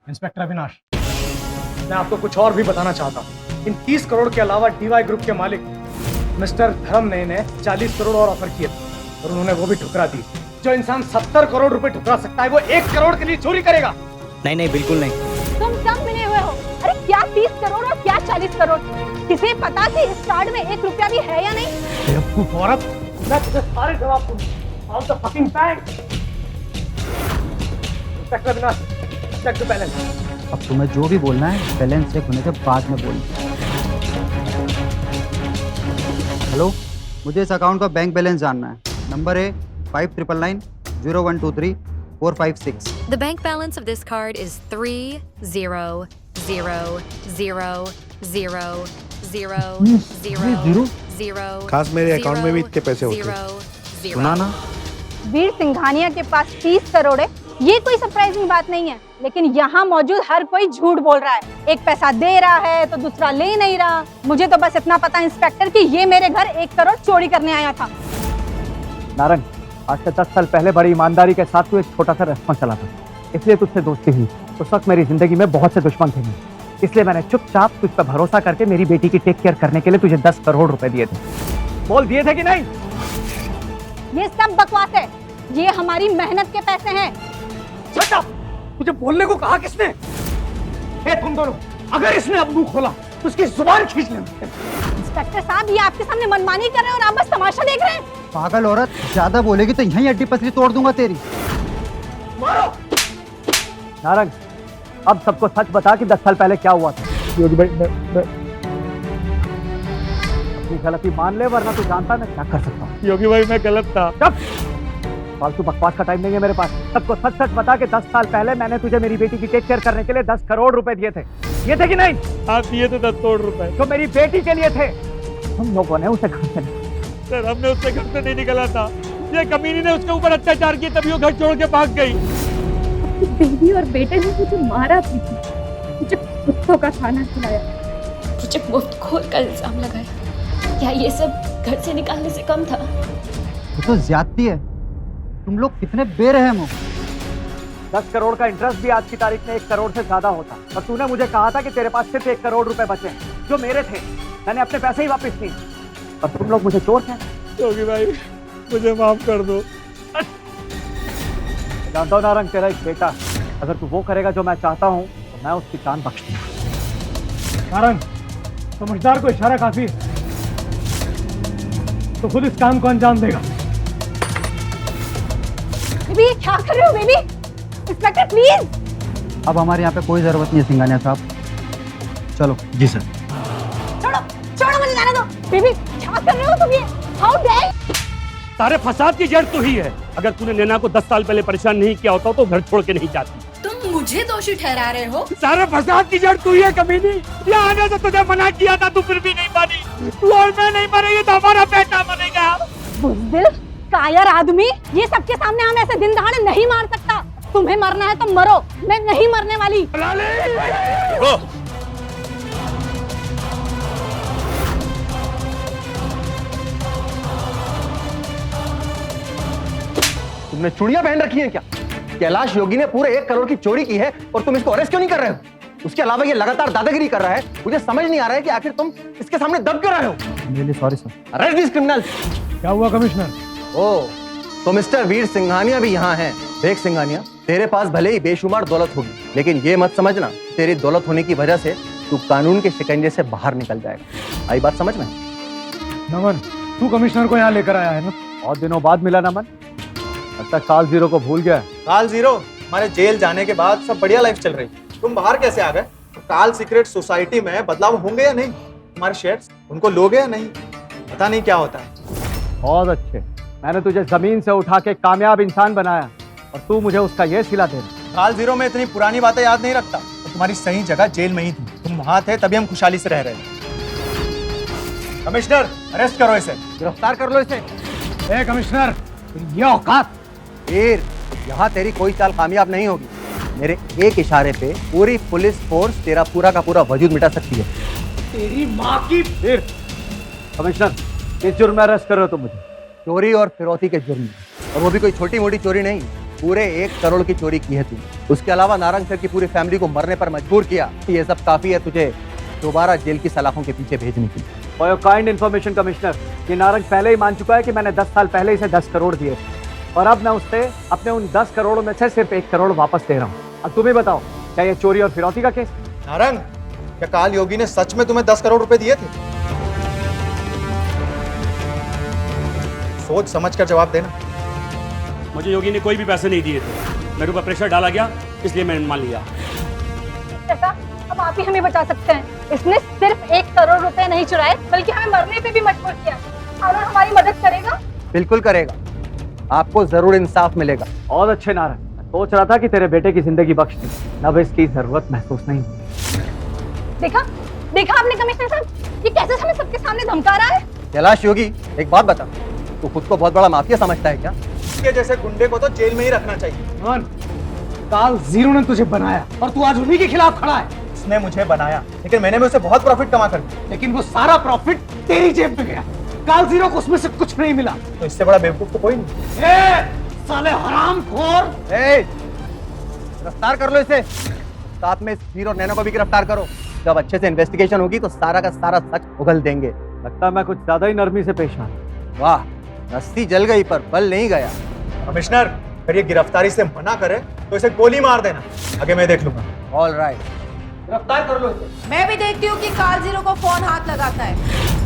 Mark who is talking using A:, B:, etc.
A: Inspector Avinash, मैं आपको कुछ और भी बताना चाहता हूँ। इन 30 करोड़ के अलावा डीवाई ग्रुप के मालिक मिस्टर धर्मनय ने 40 करोड़ और ऑफर किए थे और उन्होंने वो भी ठुकरा दी। जो इंसान 70 करोड़ रुपए ठुकरा सकता है वो 1 करोड़ के लिए चोरी करेगा?
B: नहीं नहीं, बिल्कुल नहीं।
C: तुम सब मिले हुए हो। अरे क्या 30 करोड़ और क्या 40 करोड़? किसे पता कि इस कार्ड में 1 रुपया भी है या नहीं?
A: बेवकूफ औरत, मैं तुझे सारे जवाब दूंगा। On the fucking bank. Inspector Avinash, check the balance.
D: अब तुम्हें जो भी बोलना है बैलेंस चेक होने के बाद में बोल। हेलो, मुझे इस अकाउंट का बैंक बैलेंस जानना है। नंबर है 599901234556।
E: The bank balance of this card is 300000000.
F: खास मेरे अकाउंट में भी इतने पैसे होते हैं।
D: सुना ना?
C: वीर सिंघानिया के पास 30 करोड़ है। ये कोई सरप्राइजिंग बात नहीं है, लेकिन यहाँ मौजूद हर कोई झूठ बोल रहा है। एक पैसा दे रहा है तो दूसरा ले नहीं रहा। मुझे तो बस इतना पता इंस्पेक्टर कि ये मेरे घर 1 करोड़ चोरी करने आया था।
G: नारंग, आज से 10 साल पहले बड़ी ईमानदारी के साथ तू एक छोटा सा रेस्टोरेंट चलाता, इसलिए तुझसे दोस्ती हुई। उस वक्त मेरी जिंदगी में बहुत से दुश्मन थे, इसलिए मैंने चुपचाप तुझ पर भरोसा करके मेरी बेटी की टेक केयर करने के लिए तुझे 10 करोड़ रुपए दिए थे। बोल, दिए थे कि नहीं?
C: ये सब बकवास है। ये हमारी मेहनत के पैसे हैं।
A: Shut up! मुझे बोलने को कहा किसने? ए तुम दोनों, अगर इसने अब मुंह खोला तो उसकी जुबान खींच लेना।
C: इंस्पेक्टर साहब, ये आपके सामने मनमानी कर रहे हैं और आप बस तमाशा देख रहे हैं।
D: पागल औरत, ज्यादा बोलेगी तो यहीं हड्डी पसली तोड़ दूंगा तेरी।
A: मारो!
G: नारंग, अब सबको सच बता कि 10 साल पहले क्या हुआ था।
F: योगी भाई, मैं
G: अपनी गलती मान ले, वरना तू जानता मैं क्या कर सकता हूँ।
F: योगी भाई मैं गलत था।
G: चुप! फालतू बकवास का टाइम नहीं है मेरे पास। सबको सच सच बता कि 10 साल पहले मैंने तुझे मेरी बेटी की टेक केयर करने के लिए 10 करोड़ रुपए दिए थे। ये थे कि नहीं?
F: आप दिए थे 10 करोड़ रुपए।
G: जो मेरी बेटी के लिए थे। हम लोगों ने उसे घर से
F: सर, हमने उससे घर से नहीं निकला था। ये कमीनी ने उसके ऊपर अत्याचार किया, तभी वो घर छोड़ के भाग गई।
H: बेबी और बेटे ने मुझे मारा भी, मुझे कुत्तों का खाना खिलाया, मुझे मुफ्तखोर का इल्जाम लगाया। क्या ये सब घर से निकालने से कम था?
D: ये तो ज्यादती है। तुम लोग कितने बेरहम हो।
G: 10 करोड़ का इंटरेस्ट भी आज की तारीख में 1 करोड़ से ज्यादा होता। और तूने मुझे कहा था कि तेरे पास सिर्फ 1 करोड़ रुपए बचे हैं, जो मेरे थे। मैंने अपने पैसे ही वापस किए और तुम लोग मुझे चोर कहते।
F: योगी भाई मुझे माफ कर दो।
G: जानता हूँ नारंग, तेरा एक बेटा, अगर तू वो करेगा जो मैं चाहता हूँ तो मैं उसकी जान बख्श दूंगा।
A: नारंग, समझदार को इशारा काफी है, तो खुद इस काम को अंजाम देगा।
C: बेबी, ये क्या कर रहे हो बेबी? Inspector please.
D: अब हमारे यहाँ पे कोई जरूरत नहीं है सिंघानिया साहब, चलो।
F: जी सर।
C: छोड़ो छोड़ो, मुझे जाने दो। बेबी, क्या कर रहे हो तुम? ये हाउ डेयर!
I: सारे फसाद की जड़ तू ही है। अगर तूने नैना को 10 साल पहले परेशान नहीं किया होता तो घर छोड़ के नहीं जाती।
H: तुम मुझे दोषी ठहरा रहे हो?
I: सारे फसाद की जड़ तू ही है कमीनी। यहाँ आने से तुझे मना किया था, तू फिर भी नहीं मानी। तू और मैं नहीं मरेंगे तो हमारा बेटा मरेगा।
C: बुज़दिल, कायर आदमी, ये सबके सामने हम ऐसे दिन दहाड़े नहीं मार सकता। तुम्हें मरना है तो मरो, मैं नहीं मरने वाली।
J: तुमने चूड़ियां पहन रखी हैं क्या? कैलाश योगी ने पूरे 1 करोड़ की चोरी की है और तुम इसको अरेस्ट क्यों नहीं कर रहे हो? उसके अलावा ये लगातार दादागिरी कर रहा है। मुझे समझ नहीं आ रहा है कि आखिर तुम इसके सामने दब क्यों रहे हो?
D: Really sorry sir.
J: Arrest this criminals.
A: क्या हुआ कमिश्नर?
J: ओह, तो मिस्टर वीर सिंघानिया भी यहाँ हैं। देख सिंघानिया, तेरे पास भले ही बेशुमार दौलत होगी, लेकिन ये मत समझना तेरी दौलत होने की वजह से तू कानून के शिकंजे से बाहर निकल जाएगा। आई बात समझ में?
A: नमन, तू कमिश्नर को यहाँ लेकर आया है ना?
G: बहुत दिनों बाद मिला नमन, लगता है काल जीरो को भूल गया।
K: काल जीरो, हमारे जेल जाने के बाद सब बढ़िया लाइफ चल रही। तुम बाहर कैसे आ गए? काल सीक्रेट सोसाइटी में बदलाव होंगे या नहीं? तुम्हारे शेयर्स उनको लोगे या नहीं? पता नहीं क्या होता है।
G: बहुत अच्छे, मैंने तुझे जमीन से उठा के कामयाब इंसान बनाया और तू मुझे उसका ये सिला दे रहा।
K: काल जीरो में इतनी पुरानी बातें याद नहीं रखता। तो तुम्हारी सही जगह जेल में ही थी। तुम वहां थे तभी हम खुशहाली से रह रहे थे। कमिश्नर, अरेस्ट करो इसे,
J: गिरफ्तार कर लो इसे।
A: ए कमिश्नर, ये औकात!
J: वीर, यहाँ तेरी कोई चाल कामयाब नहीं होगी। मेरे एक इशारे पे पूरी पुलिस फोर्स तेरा पूरा का पूरा वजूद मिटा सकती है।
A: तेरी माँ की!
G: फिर कमिश्नर, किस जुर्म में अरेस्ट कर रहे हो तुम मुझे?
J: चोरी और फिरौती के जुर्म में, और वो भी कोई छोटी मोटी चोरी नहीं। पूरे 1 करोड़ की चोरी की है तूने। उसके अलावा नारंग सर की पूरी फैमिली को मरने पर मजबूर किया। ये सब काफी है तुझे दोबारा जेल की सलाखों के पीछे भेजने के लिए।
G: For your kind information commissioner, ये नारंग पहले ही मान चुका है कि मैंने 10 साल पहले इसे 10 करोड़ दिए और अब मैं उससे अपने उन 10 करोड़ में से सिर्फ 1 करोड़ वापस दे रहा हूँ। अब तुम ही बताओ, क्या ये चोरी और फिरौती का केस?
K: नारंग, क्या काल योगी ने सच में तुम्हें 10 करोड़ रुपए दिए थे? सोच समझ कर जवाब देना।
F: मुझे योगी ने कोई भी पैसे नहीं दिए थे, मेरे ऊपर प्रेशर डाला गया इसलिए मैंने मान लिया।
C: चाचा, अब आप ही हमें बचा सकते हैं। इसने सिर्फ 1 करोड़ रुपए नहीं चुराए बल्कि हमें मरने पे भी मजबूर किया। कानून हमारी मदद करेगा?
J: बिल्कुल करेगा, आपको जरूर इंसाफ मिलेगा।
G: और अच्छे नारंग, मैं सोच रहा था कि तेरे बेटे की जिंदगी बख्श दी, अब इसकी जरूरत महसूस नहीं हुई।
C: देखा देखा आपने कमिश्नर साहब, ये कैसे हमें सबके सामने धमका रहा है।
J: कैलाश योगी, एक बात बता, तू खुद को बहुत बड़ा माफिया समझता है क्या?
K: इसके जैसे गुंडे को तो जेल में ही रखना चाहिए।
A: मोहन, काल जीरो ने तुझे बनाया और तू आज उन्हीं के खिलाफ खड़ा है।
K: उसने मुझे बनाया, लेकिन मैंने भी उसे बहुत प्रॉफिट कमा कर दिया।
A: लेकिन वो सारा प्रॉफिट तेरी जेब में गया। काल जीरो को उसमें से कुछ नहीं मिला।
K: तो इससे बड़ा बेवकूफ तो कोई नहीं।
A: साले हरामखोर!
J: गिरफ्तार कर लो इसे, साथ में इस वीर और नैनो को भी गिरफ्तार करो। जब अच्छे से इन्वेस्टिगेशन होगी तो सारा का सारा सच उगल देंगे।
G: लगता है मैं कुछ ज्यादा ही नरमी से पेश आया।
J: वाह, रस्सी जल गई पर बल नहीं गया।
K: कमिश्नर, अगर ये गिरफ्तारी से मना करे तो इसे गोली मार देना, आगे मैं देख लूंगा।
J: ऑल राइट,
A: गिरफ्तार कर लो इसे।
L: मैं भी देखती हूँ कि काल जीरो को कौन हाथ लगाता है।